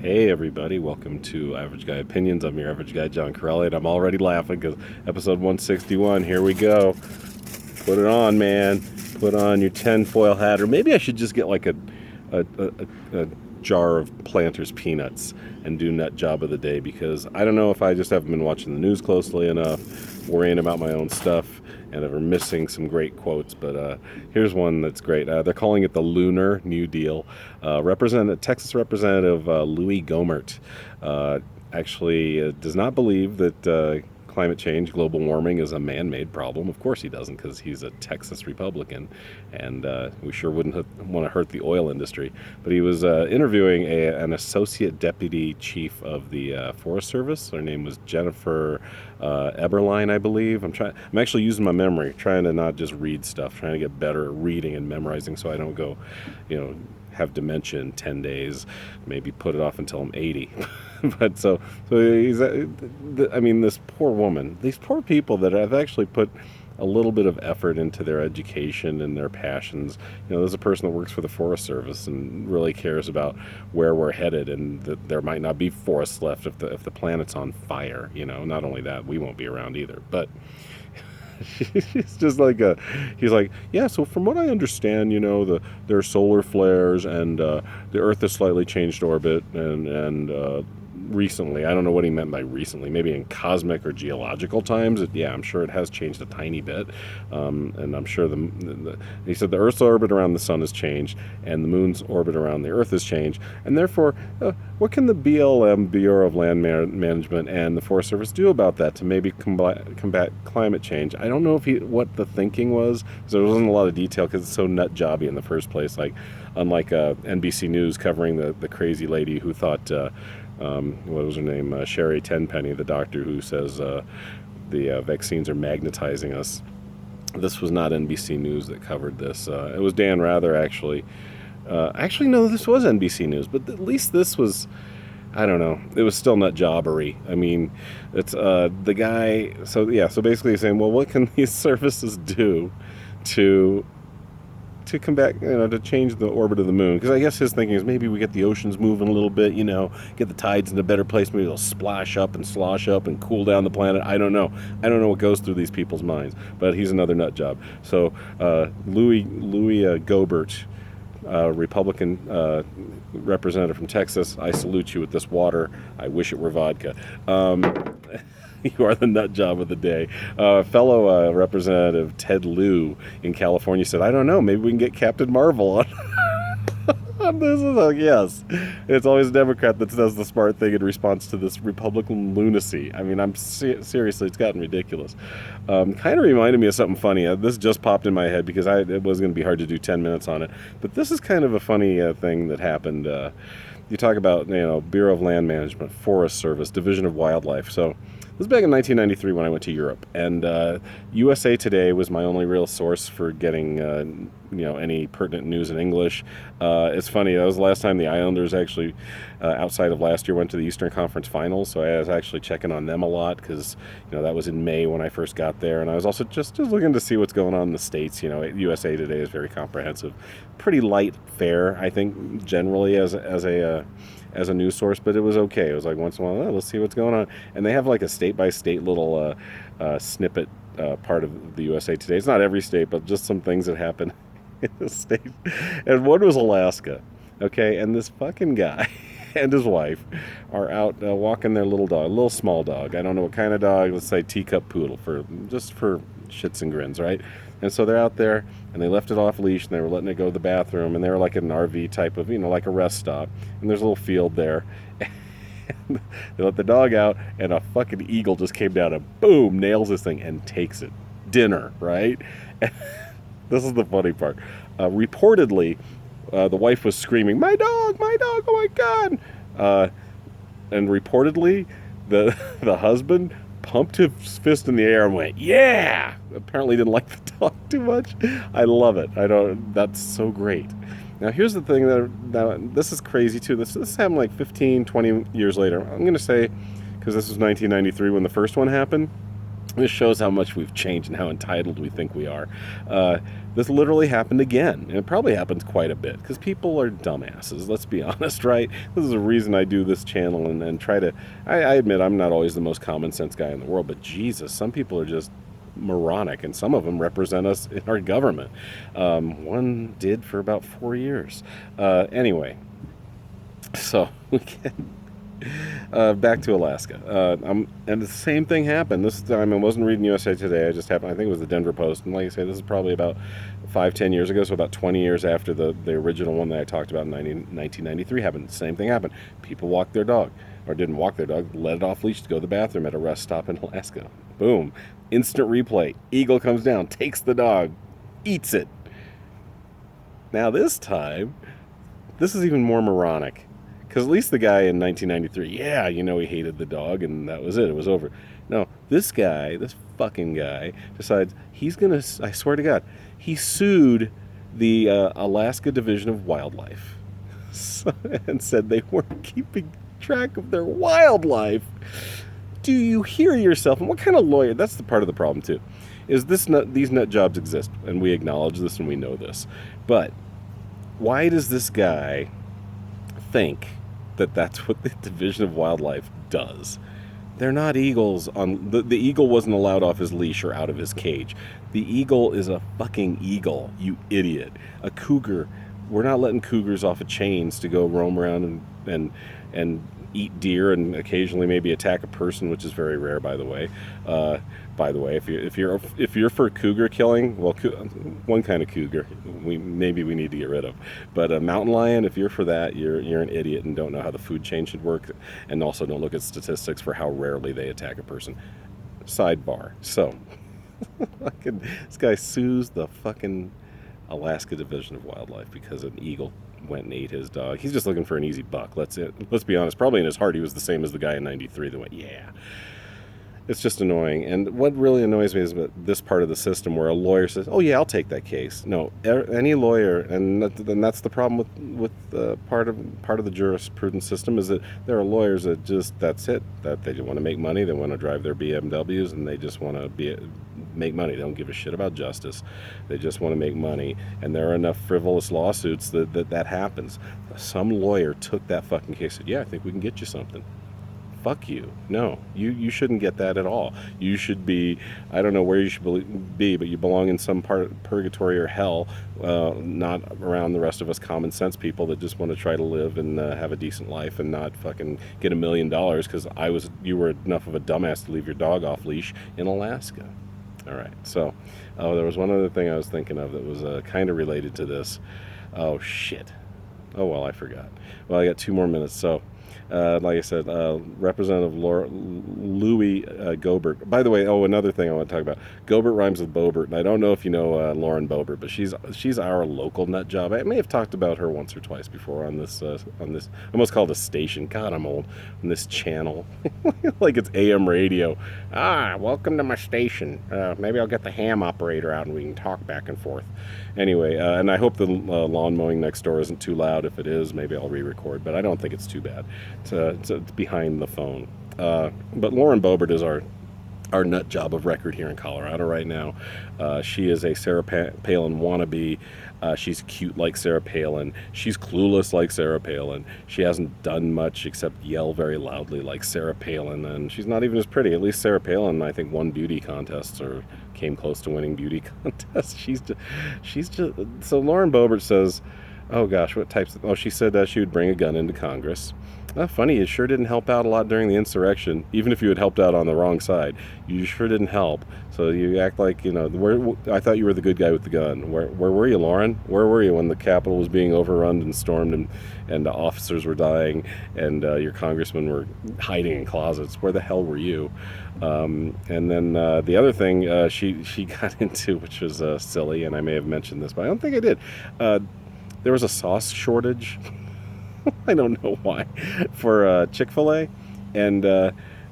Hey everybody, welcome to Average Guy Opinions. I'm your average guy, John Corelli, and I'm already laughing because episode 161, here we go. Put it on, man. Put on your tinfoil hat, or maybe I should just get like a jar of Planters peanuts and do nut job of the day, because I don't know if I just haven't been watching the news closely enough, worrying about my own stuff, and ever missing some great quotes. But here's one that's great. They're calling it the Lunar New Deal. Texas Representative Louie Gohmert actually does not believe that climate change, global warming, is a man-made problem. Of course he doesn't, because he's a Texas Republican, and we sure wouldn't want to hurt the oil industry. But he was interviewing an associate deputy chief of the Forest Service. Her name was Jennifer Eberline, I believe. I'm actually using my memory, trying to not just read stuff, trying to get better at reading and memorizing, so I don't go, have dementia in 10 days, maybe put it off until I'm 80. But so he's, this poor woman, these poor people that have actually put a little bit of effort into their education and there's a person that works for the Forest Service and really cares about where we're headed, and that there might not be forests left if the planet's on fire. Not only that, we won't be around either. But he's just he's like, yeah, so from what I understand, there are solar flares, and the Earth has slightly changed orbit, and recently, I don't know what he meant by recently, maybe in cosmic or geological times, I'm sure it has changed a tiny bit, and I'm sure he said the Earth's orbit around the sun has changed, and the moon's orbit around the Earth has changed, and therefore, what can the BLM, Bureau of Land Management, and the Forest Service do about that to maybe combat climate change? I don't know what the thinking was, because there wasn't a lot of detail, because it's so nut jobby in the first place, unlike NBC News covering the crazy lady who thought, what was her name? Sherry Tenpenny, the doctor who says the vaccines are magnetizing us. This was not NBC News that covered this. It was Dan Rather, actually. No, this was NBC News, but at least this was, I don't know, it was still nut jobbery. I mean, it's the guy, so basically he's saying, well, what can these services do to combat, to change the orbit of the moon? Because I guess his thinking is maybe we get the oceans moving a little bit, get the tides in a better place, maybe they'll splash up and slosh up and cool down the planet. I don't know what goes through these people's minds, but he's another nut job. So Louie Gohmert, Republican representative from Texas, I salute you with this water. I wish it were vodka. You are the nut job of the day. Fellow Representative Ted Lieu in California said, I don't know, maybe we can get Captain Marvel on. This is yes. It's always a Democrat that does the smart thing in response to this Republican lunacy. I mean, seriously, it's gotten ridiculous. Kind of reminded me of something funny. This just popped in my head because it was going to be hard to do 10 minutes on it. But this is kind of a funny thing that happened. You talk about, Bureau of Land Management, Forest Service, Division of Wildlife. So this was back in 1993 when I went to Europe, and USA Today was my only real source for getting, any pertinent news in English. It's funny, that was the last time the Islanders actually, outside of last year, went to the Eastern Conference Finals, so I was actually checking on them a lot, because, that was in May when I first got there, and I was also just looking to see what's going on in the States. USA Today is very comprehensive, pretty light fare, I think, generally as a news source, but it was okay. It was like once in a while, let's see what's going on. And they have like a state-by-state little snippet part of the USA Today. It's not every state, but just some things that happen in the state. And one was Alaska, okay? And this fucking guy and his wife are out walking their little dog, a little small dog. I don't know what kind of dog. Let's say teacup poodle for shits and grins, right? And so they're out there, and they left it off leash, and they were letting it go to the bathroom, and they were like an RV type of, like a rest stop, and there's a little field there. And they let the dog out, and a fucking eagle just came down and boom, nails this thing and takes it. Dinner, right? And this is the funny part. Reportedly, the wife was screaming, my dog, oh my God. And reportedly, the husband pumped his fist in the air and went, yeah! Apparently didn't like the dog too much. I love it. That's so great. Now, here's the thing that this is crazy too. This happened like 15, 20 years later. I'm going to say, because this was 1993 when the first one happened. This shows how much we've changed and how entitled we think we are. This literally happened again, and it probably happens quite a bit because people are dumbasses. Let's be honest, right? This is the reason I do this channel and try to. I admit I'm not always the most common sense guy in the world, but Jesus, some people are just moronic, and some of them represent us in our government. One did for about 4 years. Anyway, so we can. Back to Alaska. And the same thing happened. This time I wasn't reading USA Today. I just happened, I think it was the Denver Post. And like I say, this is probably about 5-10 years ago, so about 20 years after the original one that I talked about in 1993 happened. The same thing happened. People walked their dog, or didn't walk their dog, let it off leash to go to the bathroom at a rest stop in Alaska. Boom. Instant replay. Eagle comes down, takes the dog, eats it. Now this time, this is even more moronic. Because at least the guy in 1993, yeah, you know, he hated the dog and that was it. It was over. No, this guy, this fucking guy, decides he's going to, I swear to God, he sued the Alaska Division of Wildlife and said they weren't keeping track of their wildlife. Do you hear yourself? And what kind of lawyer? That's the part of the problem, too. Is these nut jobs exist, and we acknowledge this and we know this. But why does this guy think that that's what the Division of Wildlife does? They're not eagles. The eagle wasn't allowed off his leash or out of his cage. The eagle is a fucking eagle, you idiot. A cougar, we're not letting cougars off of chains to go roam around and eat deer and occasionally maybe attack a person, which is very rare, by the way. If you're for cougar killing, well, one kind of cougar we need to get rid of. But a mountain lion, if you're for that, you're an idiot and don't know how the food chain should work, and also don't look at statistics for how rarely they attack a person. Sidebar. So, this guy sues the fucking Alaska Division of Wildlife because an eagle went and ate his dog. He's just looking for an easy buck. Let's be honest. Probably in his heart he was the same as the guy in 93 that went, yeah. It's just annoying. And what really annoys me is this part of the system where a lawyer says, oh yeah, I'll take that case. No, any lawyer, and that's the problem with part of the jurisprudence system, is that there are lawyers that just, that's it, that they just want to make money, they want to drive their BMWs, and they just want to make money. They don't give a shit about justice. They just want to make money, and there are enough frivolous lawsuits that happens. Some lawyer took that fucking case and said, yeah, I think we can get you something. Fuck you. No, you shouldn't get that at all. You should be, I don't know where you should be, but you belong in some part of purgatory or hell, not around the rest of us common sense people that just want to try to live and have a decent life and not fucking get $1 million because you were enough of a dumbass to leave your dog off leash in Alaska. All right, so there was one other thing I was thinking of that was kind of related to this. Oh, shit. Oh, well, I forgot. Well, I got 2 more minutes, so... like I said, Representative Louie Gohmert. By the way, another thing I want to talk about. Gohmert rhymes with Boebert, and I don't know if you know Lauren Boebert, but she's our local nut job. I may have talked about her once or twice before on this. I almost called it a station. God, I'm old. On this channel, like it's AM radio. Welcome to my station. Maybe I'll get the ham operator out and we can talk back and forth. Anyway, and I hope the lawn mowing next door isn't too loud. If it is, maybe I'll re-record, but I don't think it's too bad. It's behind the phone. But Lauren Boebert is our nut job of record here in Colorado right now. She is a Sarah Palin wannabe. She's cute like Sarah Palin. She's clueless like Sarah Palin. She hasn't done much except yell very loudly like Sarah Palin, and she's not even as pretty. At least Sarah Palin, I think, won beauty contests or came close to winning beauty contests. She's just so Lauren Boebert says, oh gosh, what types of... Oh, she said she would bring a gun into Congress. Funny, it sure didn't help out a lot during the insurrection. Even if you had helped out on the wrong side, you sure didn't help. So you act like, I thought you were the good guy with the gun. Where were you, Lauren? Where were you when the Capitol was being overrun and stormed and the officers were dying and your congressmen were hiding in closets? Where the hell were you? And then the other thing she got into, which was silly, and I may have mentioned this, but I don't think I did. There was a sauce shortage. I don't know why, for Chick-fil-A, and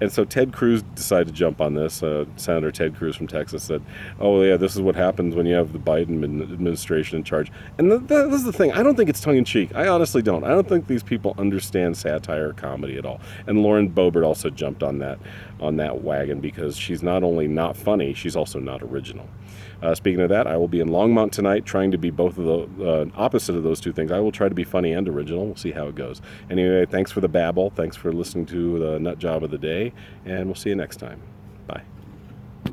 And so Ted Cruz decided to jump on this. Senator Ted Cruz from Texas said, "Oh yeah, this is what happens when you have the Biden administration in charge." And this is the thing. I don't think it's tongue-in-cheek. I honestly don't. I don't think these people understand satire or comedy at all. And Lauren Boebert also jumped on that wagon because she's not only not funny, she's also not original. Speaking of that, I will be in Longmont tonight trying to be both of the opposite of those two things. I will try to be funny and original. We'll see how it goes. Anyway, thanks for the babble. Thanks for listening to the Nut Job of the Day, and we'll see you next time. Bye.